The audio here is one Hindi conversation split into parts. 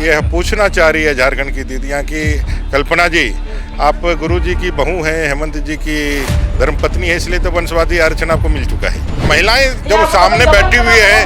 ये पूछना चाह रही है झारखंड की दीदियाँ कि कल्पना जी, आप गुरु जी की बहू हैं, हेमंत जी की धर्मपत्नी है, इसलिए तो वंशवादी आरक्षण आपको मिल चुका है। महिलाएं जब सामने बैठी हुई है,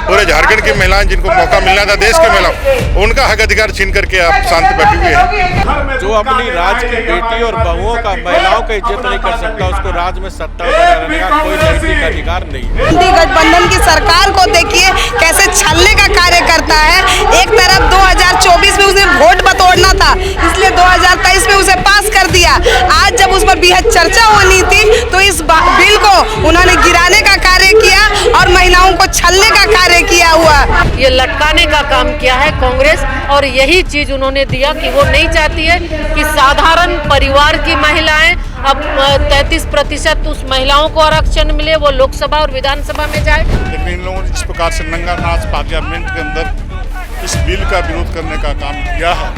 पूरे झारखंड की महिलाएं जिनको मौका मिलना था, देश के महिलाओं, उनका हक अधिकार छीन करके आप शांत बैठी हुई है। जो अपनी राज की बेटी और बहुओं का, महिलाओं का इज्जत नहीं कर सकता, उसको राज में सत्ता बनाने का कोई नैतिक अधिकार नहीं है। गठबंधन की सरकार को देखिए कैसे छलने का कार्य करता है। एक तरफ 2024 में उसे वोट बटोरना था, इसलिए 2023 में उसे पास कर दिया। आज जब उस पर बेहद चर्चा होनी थी तो इस बिल को उन्होंने गिराने का कार्य किया और महिलाओं को छलने का कार्य किया हुआ। ये लटकाने का काम किया है कांग्रेस, और यही चीज उन्होंने दिया कि वो नहीं चाहती है कि साधारण परिवार की महिलाएं अब 33% उस महिलाओं को आरक्षण मिले, वो लोकसभा और विधानसभा में जाए। लेकिन इन लोगों ने जिस प्रकार से नंगा नाच पार्लियामेंट के अंदर इस बिल का विरोध करने का काम किया है,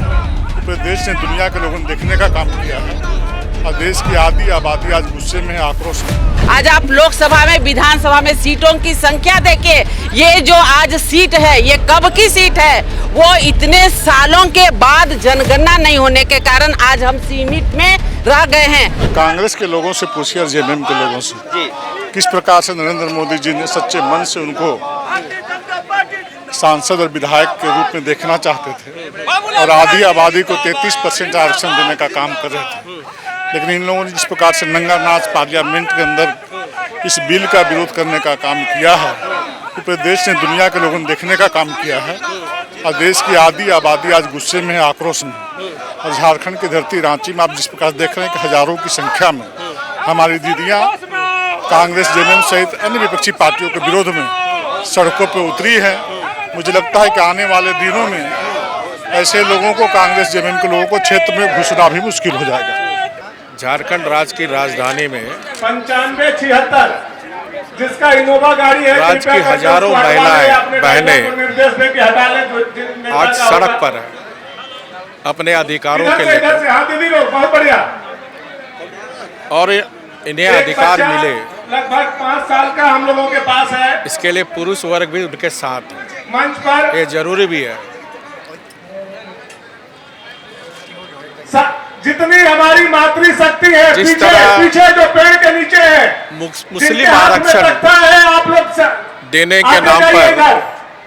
पूरे देश ने, दुनिया के लोगों ने देखने का काम किया है, और देश की आधी आबादी आज गुस्से में, आक्रोश में। आज आप लोकसभा में, विधानसभा में सीटों की संख्या देखिए, ये जो आज सीट है ये कब की सीट है? वो इतने सालों के बाद जनगणना नहीं होने के कारण आज हम सीमित में रह गए हैं। कांग्रेस के लोगों से पूछिए और जेएमएम के लोगों से किस प्रकार से नरेंद्र मोदी जी ने सच्चे मन से उनको सांसद और विधायक के रूप में देखना चाहते थे और आधी आबादी को 33% आरक्षण देने का काम कर रहे थे। लेकिन इन लोगों ने जिस प्रकार से नंगा नाच पार्लियामेंट के अंदर इस बिल का विरोध करने का काम किया है, पूरे देश ने, दुनिया के लोगों ने देखने का काम किया है, और देश की आधी आबादी आज गुस्से में, आक्रोश में। और झारखंड की धरती रांची में आप जिस प्रकार देख रहे हैं कि हजारों की संख्या में हमारी दीदियाँ कांग्रेस, जेएमएम सहित अन्य विपक्षी पार्टियों के विरोध में सड़कों पर उतरी है। मुझे लगता है कि आने वाले दिनों में ऐसे लोगों को, कांग्रेस, जेएमएम के लोगों को क्षेत्र में घुसना भी मुश्किल हो जाएगा। झारखंड राज्य की राजधानी में 9576 जिसका इनोवा गाड़ी है, राज्य की हजारों महिलाएं, बहनें आज सड़क पर हैं अपने अधिकारों के लेकर, बहुत बढ़िया। और इन्हें अधिकार मिले, लगभग 5 साल का हम लोगों के पास है। इसके लिए पुरुष वर्ग भी उनके साथ है, मंच पर ये जरूरी भी है। जितनी हमारी मातृशक्ति है, जिस पीछे तरह पीछे जो पेड़ के नीचे है, मुस्लिम आरक्षण है, आप लोग देने के नाम पर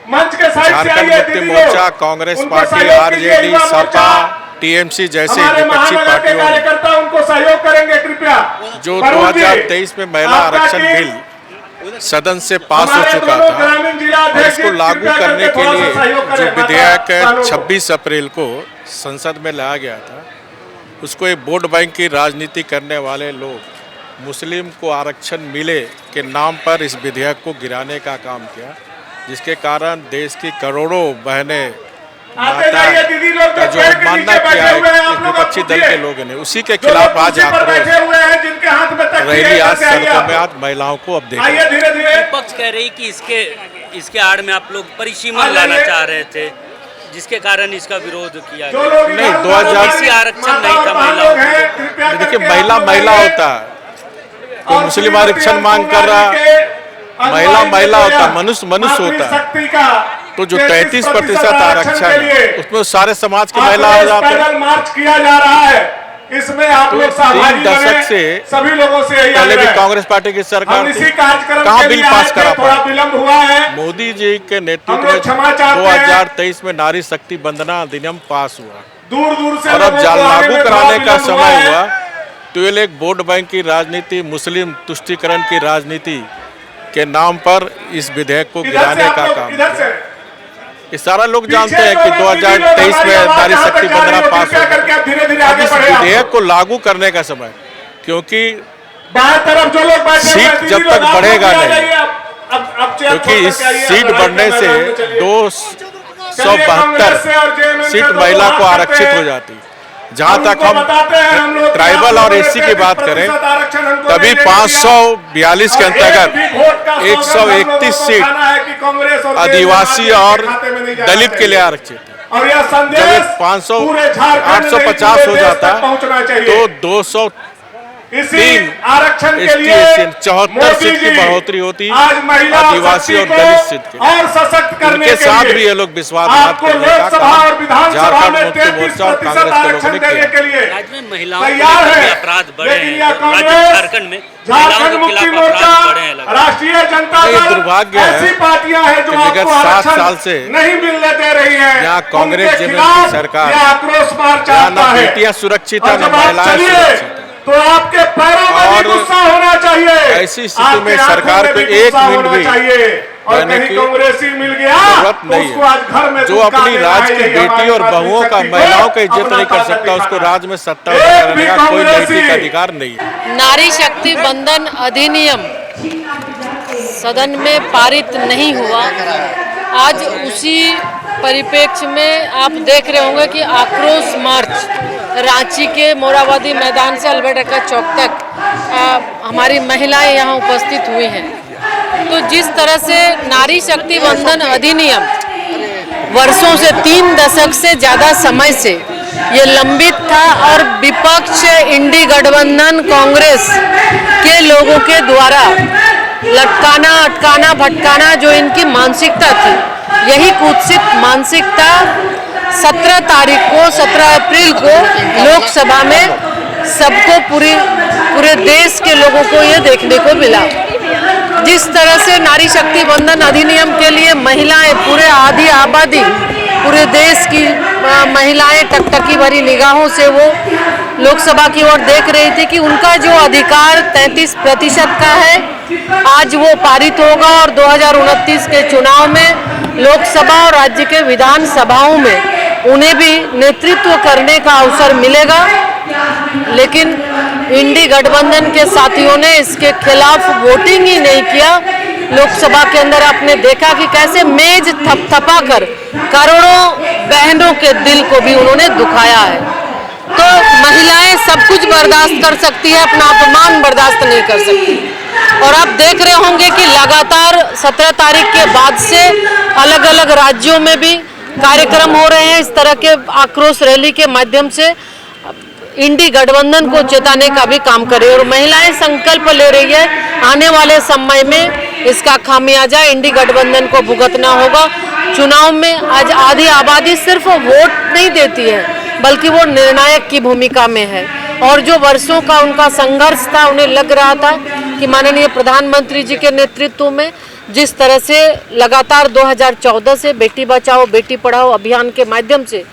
मंच के साइड से Jharkhand Mukti Morcha, Congress party, RJD, Sapa, TMC जैसे विपक्षी पार्टियों उनको सहयोग करेंगे कृपया। जो 2023 में महिला आरक्षण बिल सदन से पास हो चुका था और इसको लागू करने के लिए जो विधेयक 26 अप्रैल को संसद में लाया गया था, उसको एक वोट बैंक की राजनीति करने वाले लोग मुस्लिम को आरक्षण मिले के नाम पर इस विधेयक को गिराने का काम किया, जिसके कारण देश की करोड़ों बहनें, माता का जो अवमानना किया है विपक्षी दल के लोगों ने, उसी के खिलाफ आज आक्रोश रैली आज सड़कों में आज महिलाओं को अब देखा। विपक्ष कह रही कि इसके आड़ में आप लोग परिसीमन लाना चाह रहे थे, जिसके कारण इसका विरोध किया गया। नहीं, 2000 आरक्षण नहीं था महिलाओं को। देखिए, महिला होता है, कोई मुस्लिम आरक्षण मांग कर रहा, महिला होता, मनुष्य होता है। तो जो 33% आरक्षण है उसमें सारे समाज की महिला आ जाते हैं। मार्च किया जा रहा है, इसमें आप लोग 3 दशक से सभी लोगों से पहले भी कांग्रेस पार्टी की सरकार कहाँ बिल पास करा पाया। विलंब हुआ है। मोदी जी के नेतृत्व में 2023 में नारी शक्ति वंदना अधिनियम पास हुआ, दूर दूर से और अब लागू कराने का समय हुआ तो ये एक वोट बैंक की राजनीति, मुस्लिम तुष्टीकरण की राजनीति के नाम पर इस विधेयक को गिराने का काम। ये सारा लोग जानते हैं कि 2023 में नारी शक्ति वंदना पास हुआ, अब इस विधेयक को लागू करने का समय, क्योंकि सीट जब तक बढ़ेगा नहीं, क्योंकि इस सीट बढ़ने से 272 सीट महिला को आरक्षित हो जाती। जहाँ तक हम ट्राइबल और एससी की बात करें, तभी 542 के अंतर्गत 131 सीट आदिवासी और दलित के लिए आरक्षित है। जब 850 हो जाता तो इसी आरक्षण के लिए 74 सीट की बढ़ोतरी होती आज महिला आदिवासी और दलित सीट के और सशक्त करने के के साथ लिए भी ये लोग विश्वासघात आपको करने का लोकसभा और काम विधानसभा में झारखंड मुक्ति 33% मोर्चा और कांग्रेस के लोगों आरक्षण ने देने किया। के लिए राज्य में महिलाओं के तैयार लिए है। अपराध बढ़े लेकिन हैं, यह राज्य कांग्रेस, झारखंड में झारखंड महिलाओं के मुक्ति खिलाफ मोर्चा, अपराध बढ़े हैं लगातार। राष्ट्रीय जनता ये दल दुर्भाग्य है ऐसी पार्टियां हैं जो कि विगत आपको 7 आरक्षण साल से नहीं मिलने दे रही हैं। यहाँ कांग्रेस उनके जमीन की खिलाफ सरकार, यह आक्रोश मार्च यहाँ आता न है। बेटियां सुरक्षित है और न जब आप महिलाएं चलिए, सुरक्षित है। तो आपके पैरों में और भी गुस्सा होना चाहिए। ऐसी स्थिति में आपके आंखों सरकार में को भी एक गुस्सा मिनट होना भी चाहिए। और रहने कहीं की कांग्रेसी मिल गया जरूरत तो नहीं उसको है। आज घर में जो धुतकार अपनी देना राज है, की यही बेटी हमारी और बहुओं का मातृशक्ति को महिलाओं का इज्जत अपना नहीं कर ताकत सकता, उसको दिखाना है। राज में सत्ता एक करने भी का कोई कांग्रेसी नैतिक अधिकार नहीं है। नारी शक्ति बंधन अधिनियम सदन में पारित नहीं हुआ। आज उसी परिप्रेक्ष्य में आप देख रहे होंगे कि आक्रोश मार्च रांची के मोराबादी मैदान से अल्बर्ट एक्का चौक तक हमारी महिलाएं यहाँ उपस्थित हुई हैं। तो जिस तरह से नारी शक्ति बंधन अधिनियम वर्षों से 3 दशक से ज़्यादा समय से ये लंबित था और विपक्ष इंडी गठबंधन कांग्रेस के लोगों के द्वारा लटकाना अटकाना भटकाना जो इनकी मानसिकता थी, यही कुत्सित मानसिकता 17 अप्रैल को लोकसभा में सबको पूरे देश के लोगों को ये देखने को मिला। जिस तरह से नारी शक्ति बंधन अधिनियम के लिए महिलाएं, पूरे आधी आबादी, पूरे देश की महिलाएं टकटकी भरी निगाहों से वो लोकसभा की ओर देख रही थी कि उनका जो अधिकार 33% का है आज वो पारित होगा और 2029 के चुनाव में लोकसभा और राज्य के विधानसभाओं में उन्हें भी नेतृत्व करने का अवसर मिलेगा। लेकिन इंडी गठबंधन के साथियों ने इसके खिलाफ वोटिंग ही नहीं किया। लोकसभा के अंदर आपने देखा कि कैसे मेज थपथपा कर करोड़ों बहनों के दिल को भी उन्होंने दुखाया है। तो महिलाएं सब कुछ बर्दाश्त कर सकती है, अपना अपमान बर्दाश्त नहीं कर सकती। और आप देख रहे होंगे कि लगातार 17 तारीख के बाद से अलग अलग राज्यों में भी कार्यक्रम हो रहे हैं। इस तरह के आक्रोश रैली के माध्यम से इंडी गठबंधन को चेताने का भी काम करे और महिलाएं संकल्प ले रही है आने वाले समय में इसका खामियाजा इंडी गठबंधन को भुगतना होगा। चुनाव में आज आधी आबादी सिर्फ वोट नहीं देती है बल्कि वो निर्णायक की भूमिका में है। और जो वर्षों का उनका संघर्ष था, उन्हें लग रहा था कि माननीय प्रधानमंत्री जी के नेतृत्व में जिस तरह से लगातार 2014 से बेटी बचाओ बेटी पढ़ाओ अभियान के माध्यम से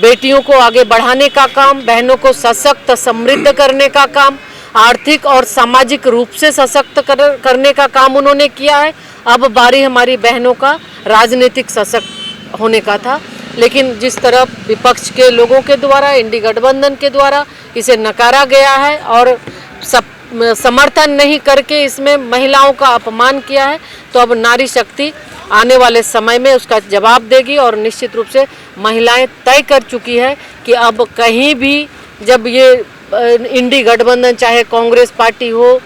बेटियों को आगे बढ़ाने का काम, बहनों को सशक्त समृद्ध करने का काम, आर्थिक और सामाजिक रूप से सशक्त करने का काम उन्होंने किया है। अब बारी हमारी बहनों का राजनीतिक सशक्त होने का था। लेकिन जिस तरह विपक्ष के लोगों के द्वारा, इंडी गठबंधन के द्वारा इसे नकारा गया है और समर्थन नहीं करके इसमें महिलाओं का अपमान किया है, तो अब नारी शक्ति आने वाले समय में उसका जवाब देगी। और निश्चित रूप से महिलाएं तय कर चुकी है कि अब कहीं भी जब ये इंडी गठबंधन, चाहे कांग्रेस पार्टी हो,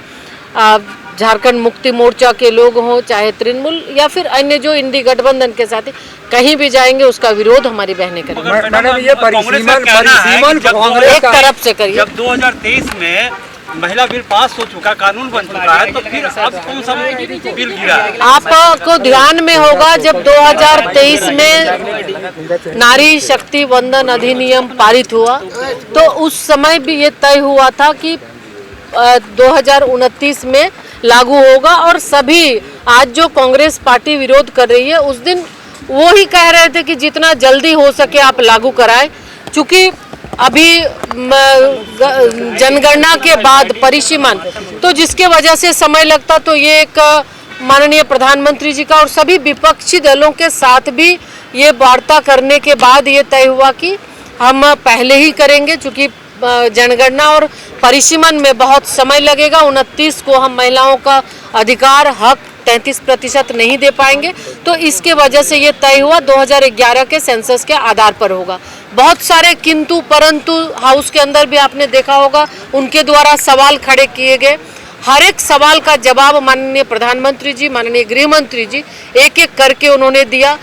झारखंड मुक्ति मोर्चा के लोग हों, चाहे तृणमूल या फिर अन्य जो इंडी गठबंधन के साथी कहीं भी जाएंगे, उसका विरोध हमारी बहनें करेंगी। मैडम ये परिसीमन कांग्रेस एक तरफ से करिए। जब 2023 में महिला बिल पास हो चुका, कानून बन चुका है, तो फिर अब कौन सा बिल गिरा? आपको ध्यान में होगा जब 2023 में नारी शक्ति बंधन अधिनियम पारित हुआ तो उस समय भी ये तय हुआ था कि 2029 में लागू होगा। और सभी आज जो कांग्रेस पार्टी विरोध कर रही है, उस दिन वो ही कह रहे थे कि जितना जल्दी हो सके आप लागू कराएं। चूँकि अभी जनगणना के बाद परिसीमन, तो जिसके वजह से समय लगता, तो ये एक माननीय प्रधानमंत्री जी का और सभी विपक्षी दलों के साथ भी ये वार्ता करने के बाद ये तय हुआ कि हम पहले ही करेंगे। चूँकि जनगणना और परिसीमन में बहुत समय लगेगा, 29 को हम महिलाओं का अधिकार हक 33% नहीं दे पाएंगे, तो इसके वजह से ये तय हुआ 2011 के सेंसस के आधार पर होगा। बहुत सारे किंतु परंतु हाउस के अंदर भी आपने देखा होगा, उनके द्वारा सवाल खड़े किए गए। हर एक सवाल का जवाब माननीय प्रधानमंत्री जी, माननीय गृह मंत्री जी एक एक करके उन्होंने दिया।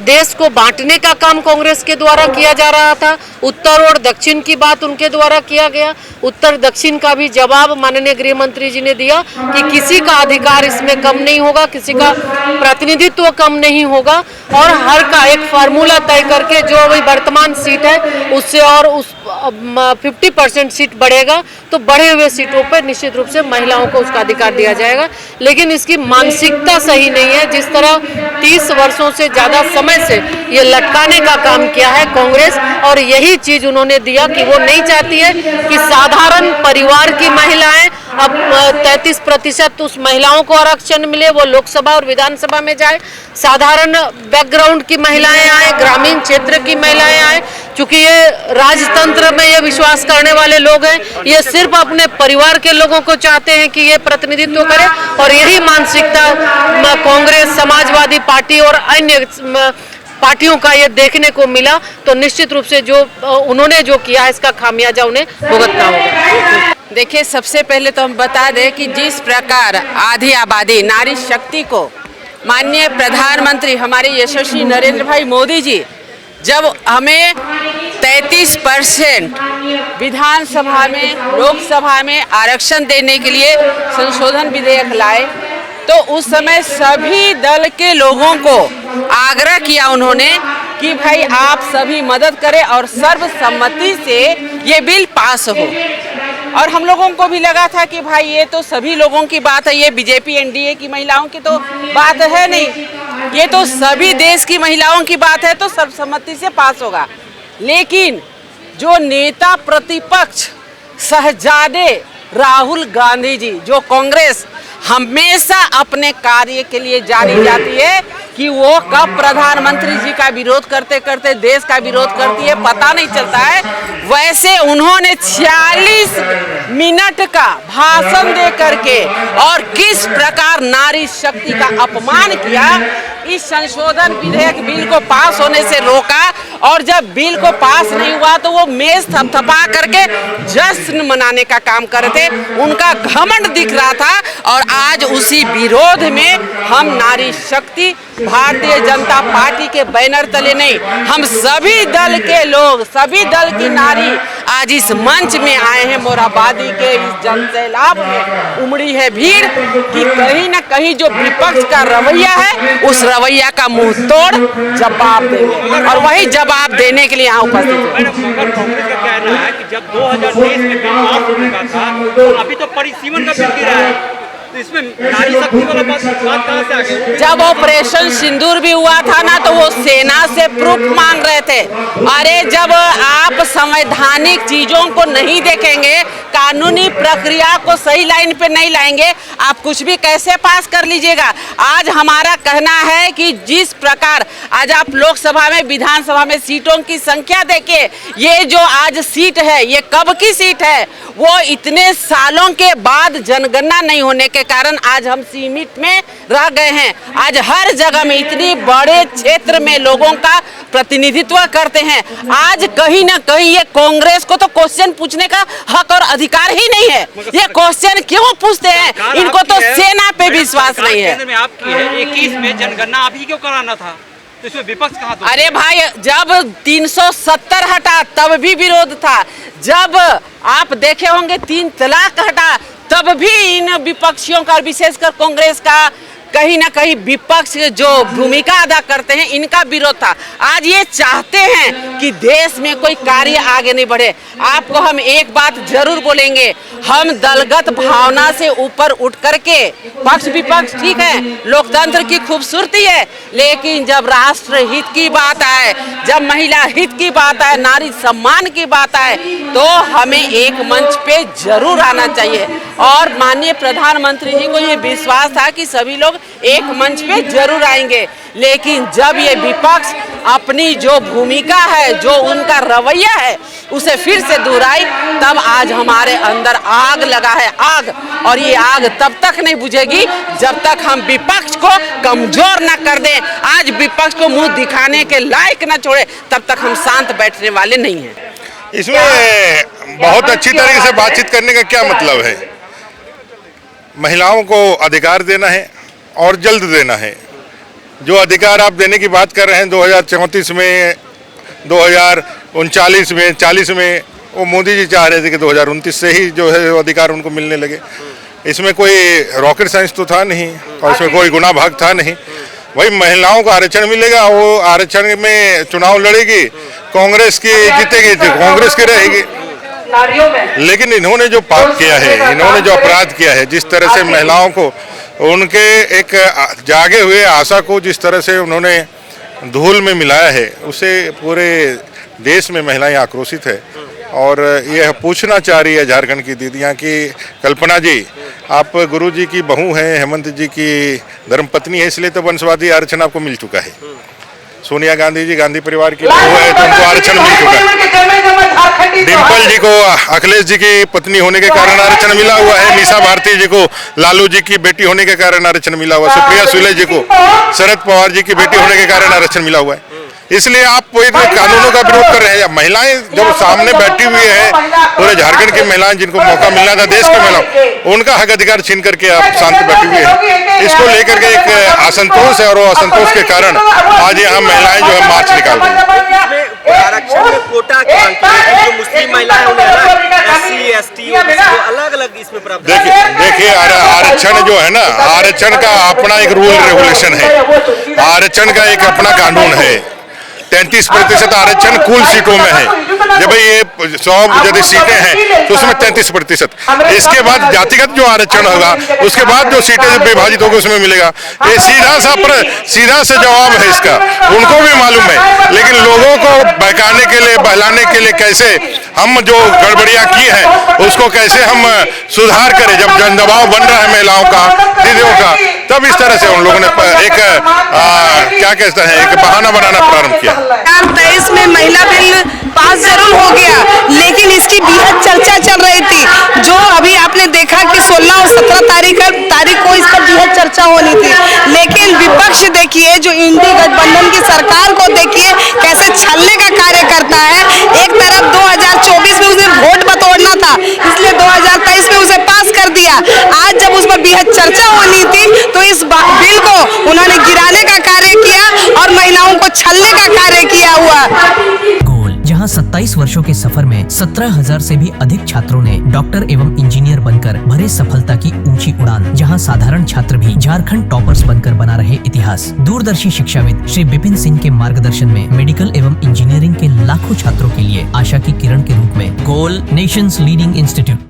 देश को बांटने का काम कांग्रेस के द्वारा किया जा रहा था। उत्तर और दक्षिण की बात उनके द्वारा किया गया। उत्तर दक्षिण का भी जवाब माननीय गृह मंत्री जी ने दिया कि किसी का अधिकार इसमें कम नहीं होगा, किसी का प्रतिनिधित्व कम नहीं होगा, और हर का एक फार्मूला तय करके जो अभी वर्तमान सीट है उससे और उस 50% सीट बढ़ेगा तो बढ़े हुए सीटों पर निश्चित रूप से महिलाओं को उसका अधिकार दिया जाएगा। लेकिन इसकी मानसिकता सही नहीं है। जिस तरह 30 वर्षों से ज्यादा समय से ये लटकाने का काम किया है कांग्रेस, और यही चीज उन्होंने दिया कि वो नहीं चाहती है कि साधारण परिवार की महिलाएं अब 33% उस महिलाओं को आरक्षण मिले, वो लोकसभा और विधानसभा में जाए, साधारण बैकग्राउंड की महिलाएं आए, ग्रामीण क्षेत्र की महिलाएं आए। क्योंकि ये राजतंत्र में ये विश्वास करने वाले लोग हैं, ये सिर्फ अपने परिवार के लोगों को चाहते हैं कि ये प्रतिनिधित्व करे, और यही मानसिकता कांग्रेस, समाजवादी पार्टी और अन्य पार्टियों का ये देखने को मिला। तो निश्चित रूप से जो उन्होंने जो किया है इसका खामियाजा उन्हें भुगतना होगा। देखिए, सबसे पहले तो हम बता दें कि जिस प्रकार आधी आबादी नारी शक्ति को माननीय प्रधानमंत्री हमारे यशस्वी नरेंद्र भाई मोदी जी जब हमें 33% विधानसभा में, लोकसभा में आरक्षण देने के लिए संशोधन विधेयक लाए, तो उस समय सभी दल के लोगों को आग्रह किया उन्होंने कि भाई आप सभी मदद करें और सर्वसम्मति से ये बिल पास हो। और हम लोगों को भी लगा था कि भाई ये तो सभी लोगों की बात है, ये बीजेपी एनडीए की महिलाओं की तो बात है नहीं, ये तो सभी देश की महिलाओं की बात है, तो सर्वसम्मति से पास होगा। लेकिन जो नेता प्रतिपक्ष शहजादे राहुल गांधी जी, जो कांग्रेस हमेशा अपने कार्य के लिए जानी जाती है कि वो कब प्रधानमंत्री जी का विरोध करते करते देश का विरोध करती है पता नहीं चलता है, वैसे उन्होंने 46 मिनट का भाषण दे करके और किस प्रकार नारी शक्ति का अपमान किया, इस संशोधन विधेयक बिल को पास होने से रोका। और जब बिल को पास नहीं हुआ तो वो मेज थपथपा करके जश्न मनाने का काम कर रहे थे, उनका घमंड दिख रहा था। और आज उसी विरोध में हम नारी शक्ति भारतीय जनता पार्टी के बैनर तले नहीं, हम सभी दल के लोग, सभी दल की नारी आज इस मंच में आए हैं। मोरहाबादी के इस जनसैलाब में उमड़ी है भीड़ कि कहीं न कहीं जो विपक्ष का रवैया है उस रवैया का मुंह तोड़ जवाब देंगे, और वही जवाब देने के लिए यहाँ उपस्थित है। मगर कांग्रेस का कहना है कि जब 2023 में बिल पास हो चुका था तो अभी तो परिसीमन का बिल गिरा है, तो इसमें नारी शक्ति वाला बात कहाँ से आ गई? जब ऑपरेशन सिंदूर भी हुआ था ना तो वो सेना से प्रूफ मांग रहे थे। अरे जब आप संवैधानिक चीजों को नहीं देखेंगे, कानूनी प्रक्रिया को सही लाइन पे नहीं लाएंगे, आप कुछ भी कैसे पास कर लीजिएगा। आज हमारा कहना है कि जिस प्रकार आज आप लोकसभा में, विधानसभा में सीटों की संख्या देखिए, ये जो आज सीट है ये कब की सीट है, वो इतने सालों के बाद जनगणना नहीं होने के कारण आज हम सीमित में रह गए हैं। आज हर जगह में इतनी बड़े क्षेत्र में लोगों का प्रतिनिधित्व करते हैं। आज कहीं ना कहीं ये कांग्रेस को तो क्वेश्चन पूछने का हक और अधिकार ही नहीं है। ये क्वेश्चन क्यों पूछते हैं? इनको तो सेना पे विश्वास नहीं है। में आपकी है 21 में जनगणना अभी क्यों कराना था, तो इसमें विपक्ष कहाँ था? अरे भाई, जब 370 हटा तब भी विरोध था, जब आप देखे होंगे 3 तलाक हटा तब भी इन विपक्षियों का, विशेषकर कांग्रेस का कहीं ना कहीं विपक्ष जो भूमिका अदा करते हैं इनका विरोध था। आज ये चाहते हैं कि देश में कोई कार्य आगे नहीं बढ़े। आपको हम एक बात जरूर बोलेंगे, हम दलगत भावना से ऊपर उठ करके, पक्ष विपक्ष ठीक है, लोकतंत्र की खूबसूरती है, लेकिन जब राष्ट्र हित की बात आए, जब महिला हित की बात आए, नारी सम्मान की बात आए, तो हमें एक मंच पे जरूर आना चाहिए। और माननीय प्रधानमंत्री जी को ये विश्वास था कि सभी लोग एक मंच पे जरूर आएंगे, लेकिन जब ये विपक्ष अपनी जो भूमिका है, जो उनका रवैया है, उसे फिर से दोहराई, तब आज हमारे अंदर आग लगा है, आग। और ये आग तब तक नहीं बुझेगी जब तक हम विपक्ष को कमजोर न कर दें, आज विपक्ष को मुंह दिखाने के लायक न छोड़े, तब तक हम शांत बैठने वाले नहीं हैं। इसमें बहुत अच्छी तरीके से बातचीत करने का क्या मतलब है? महिलाओं को अधिकार देना है और जल्द देना है। जो अधिकार आप देने की बात कर रहे हैं 2034 में, 2039 में, 40 में, वो मोदी जी चाह रहे थे कि 2029 से ही जो है अधिकार उनको मिलने लगे। इसमें कोई रॉकेट साइंस तो था नहीं और इसमें कोई गुना भाग था नहीं। वही महिलाओं को आरक्षण मिलेगा, वो आरक्षण में चुनाव लड़ेगी, कांग्रेस की जीतेगी तो कांग्रेस की रहेगी। लेकिन इन्होंने जो पाप किया है, इन्होंने जो अपराध किया है, जिस तरह से महिलाओं को उनके एक जागे हुए आशा को जिस तरह से उन्होंने धूल में मिलाया है, उसे पूरे देश में महिलाएं आक्रोशित है। और यह पूछना चाह रही है झारखंड की दीदियां कि कल्पना जी, आप गुरु जी की बहू हैं, हेमंत जी की धर्मपत्नी है, इसलिए तो वंशवादी आरक्षण आपको मिल चुका है। सोनिया गांधी जी गांधी परिवार की बहू है तो उनको आरक्षण मिल चुका है। डिम्पल जी को अखिलेश जी की पत्नी होने के कारण आरक्षण मिला हुआ है। मीसा भारती जी को लालू जी की बेटी होने के कारण आरक्षण मिला हुआ है। सुप्रिया सुले जी को शरद पवार जी की बेटी होने के कारण आरक्षण मिला हुआ है। इसलिए आप कानूनों का विरोध कर रहे हैं। महिलाएं जब सामने बैठी हुई है, पूरे झारखंड की महिलाएं जिनको मौका मिलना था, देश की महिलाओं, उनका हक अधिकार छीन करके आप शांति बैठी हुई है। इसको लेकर के एक असंतोष है और वो असंतोष के कारण आज यहाँ महिलाएं जो है मार्च निकाल रही है। आरक्षण में कोटा की मांग की है, जो मुस्लिम महिलाएं उन्हें SC, ST अलग-अलग इसमें प्रावधान। देखिए आरक्षण जो है ना, आरक्षण का अपना एक रूल रेगुलेशन है, आरक्षण का एक अपना कानून है। 33% आरक्षण कुल सीटों में है। जब भाई ये 100 यदि सीटें हैं तो उसमें 33%, इसके बाद जातिगत जो आरक्षण होगा उसके बाद जो सीटें विभाजित होगी उसमें मिलेगा। ये सीधा सा जवाब है इसका, उनको भी मालूम है। लेकिन लोगों को बहकाने के लिए, बहलाने के लिए कैसे हम जो गड़बड़ियां की हैं उसको कैसे हम सुधार करें। जब जन दबाव बन रहा है महिलाओं का, दीदियों का, तब इस तरह से उन लोगों ने एक क्या कहते हैं, एक बहाना बनाना प्रारंभ किया। 2023 में महिला बिल पास जरूर हो गया, लेकिन इसकी बेहद चर्चा चल रही थी। जो अभी आपने देखा कि 16 और 17 तारीख को इसका बेहद चर्चा होनी थी। लेकिन विपक्ष देखिए, जो इंडी गठबंधन की सरकार को देखिए कैसे छलने का कार्य करता है। एक तरफ 2024 में उसे वोट बटोरना था, इसलिए 2023 में उसे पास कर दिया। आज जब उस पर बेहद चर्चा होनी थी तो इस बिल को उन्होंने गिराने का कार्य किया और महिलाओं को छलने का कार्य किया हुआ। गोल, जहां 27 वर्षों के सफर में 17,000 से भी अधिक छात्रों ने डॉक्टर एवं इंजीनियर बनकर भरे सफलता की ऊंची उड़ान, जहां साधारण छात्र भी झारखंड टॉपर्स बनकर बना रहे इतिहास। दूरदर्शी शिक्षाविद श्री विपिन सिंह के मार्गदर्शन में मेडिकल एवं इंजीनियरिंग के लाखों छात्रों के लिए आशा की किरण के रूप में गोल, nations leading institute.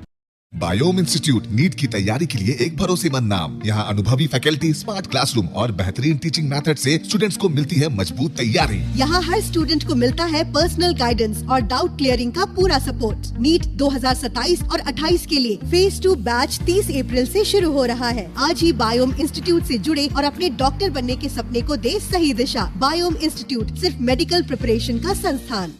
Biome institute NEET की तैयारी के लिए एक भरोसेमंद नाम। यहाँ अनुभवी फैकल्टी, स्मार्ट क्लासरूम और बेहतरीन टीचिंग मेथड से स्टूडेंट्स को मिलती है मजबूत तैयारी। यहाँ हर स्टूडेंट को मिलता है पर्सनल गाइडेंस और डाउट क्लियरिंग का पूरा सपोर्ट। नीट 2027 और 28 के लिए फेज 2 बैच 30 अप्रैल से शुरू हो रहा है। आज ही बायोम इंस्टीट्यूट से जुड़े और अपने डॉक्टर बनने के सपने को दे सही दिशा। बायोम इंस्टीट्यूट सिर्फ मेडिकल प्रिपरेशन का संस्थान।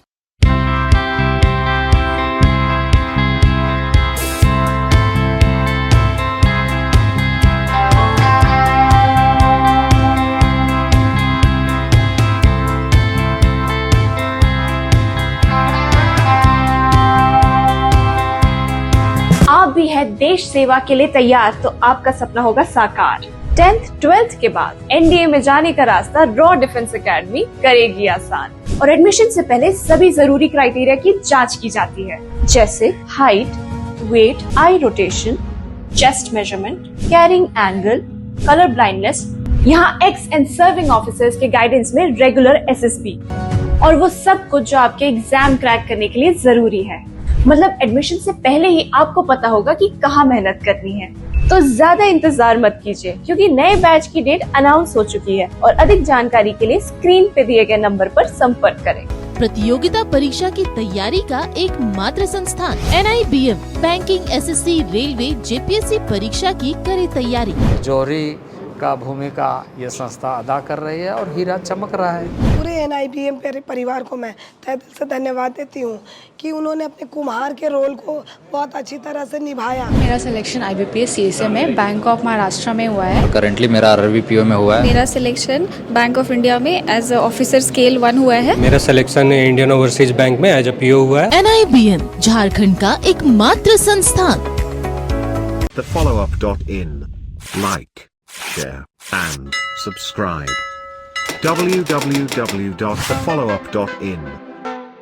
आप भी है देश सेवा के लिए तैयार तो आपका सपना होगा साकार। 10th 12th के बाद एनडीए में जाने का रास्ता रॉ डिफेंस एकेडमी करेगी आसान। और एडमिशन से पहले सभी जरूरी क्राइटेरिया की जांच की जाती है, जैसे height, weight, eye rotation, chest measurement, carrying angle, colour blindness. यहाँ एक्स एंड सर्विंग ऑफिसर्स के गाइडेंस में रेगुलर एसएसबी और वो सब कुछ जो आपके एग्जाम क्रैक करने के लिए जरूरी है। मतलब एडमिशन से पहले ही आपको पता होगा कि कहाँ मेहनत करनी है। तो ज्यादा इंतजार मत कीजिए, क्योंकि नए बैच की डेट अनाउंस हो चुकी है। और अधिक जानकारी के लिए स्क्रीन पे दिए गए नंबर पर संपर्क करें। प्रतियोगिता परीक्षा की तैयारी का एकमात्र संस्थान NIBM banking, SSC, railway, JPSC परीक्षा की करे तैयारी। जौहरी का भूमिका ये संस्था अदा कर रही है और हीरा चमक रहा है। पूरे NIBM परिवार को मैं तहे दिल से धन्यवाद देती हूँ कि उन्होंने अपने कुम्हार के रोल को बहुत अच्छी तरह से निभाया। मेरा सिलेक्शन IBPS CSA में बैंक ऑफ महाराष्ट्र में हुआ है। करेंटली मेरा RRBPO में हुआ है। मेरा सिलेक्शन बैंक ऑफ इंडिया में एज ऑफिसर स्केल 1 हुआ है। मेरा सिलेक्शन इंडियन ओवरसीज बैंक में एज PO हुआ है। NIBM झारखंड का एकमात्र संस्थान। thefollowup.in, like, share and subscribe. www.thefollowup.in